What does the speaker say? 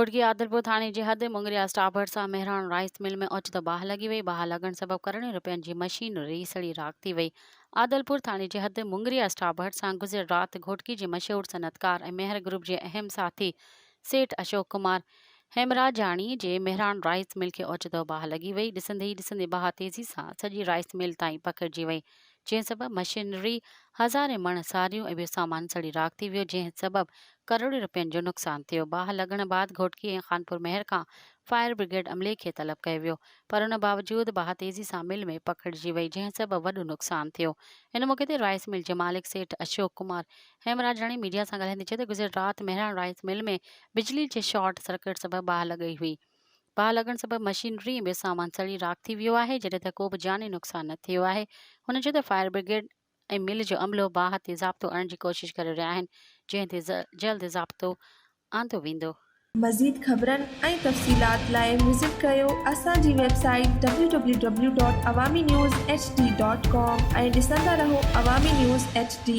घोटकी आदलपुर थाने जी हद मुंगरिया स्टाफ भरिसां Mehran rice mill में ओचितो बाहि लॻी वई। बाहि लॻण सबबि करोड़नि रुपयनि जी मशीनरी सड़ी राख थी वई। आदलपुर थाने जी हद मुंगरिया स्टाफ भरिसां गुज़िरियल राति घोटकी जे मशहूर सनतकार ऐं मेहर ग्रुप जे अहम साथी सेठ अशोक कुमार हेमराजाणी जे मेहरान राइस मिल खे ओचितो बाहि लॻी वई। ॾिसंदे ई ॾिसंदे बाहि तेज़ी सां सॼी राइस मिल ताईं पकिड़िजी वई, जंहिं सबबि मशीनरी हज़ारे मण सारियूं ऐं ॿियो सामान सड़ी राख थी वियो, जंहिं सबबि करोड़े रुपयनि जो नुक़सानु थियो। बाहि लॻण बैदि घोटकी ऐं खानपुर महर खां फायर ब्रिगेड अमले खे तलब कयो वियो, पर उन बावजूदि बाहि तेज़ी सां मिल में पकिड़िजी वई, जंहिं सबबि वॾो नुक़सानु थियो। इन मौक़े ते राइस मिल जे मालिक सेठ अशोक कुमार हेमराजाणी मीडिया सां ॻाल्हाईंदे चयो त गुज़िरियल राति मेहरान राइस मिल में बिजली जे शॉर्ट सर्किट सबबि बाहि लॻी हुई। बाहि लॻण सबबि मशीनरी ऐं ॿियो सामान सड़ी राख थी वियो आहे, जॾहिं त को बि जानी नुक़सानु न थियो आहे। हुन चयो त फायर ब्रिगेड ऐं मिल जो अमलो बाहि ते ज़ाब्तो आणण जी कोशिश करे रहिया आहिनि, जंहिं ते जल्द ज़ाब्तो आंदो वेंदो। मज़ीद ख़बरनि ऐं तफ़सीलात लाइ विज़िट कयो असांजी वेबसाइट www.awamiNewsHD.com ऐं ॾिसंदा रहो अवामी न्यूज़ HD।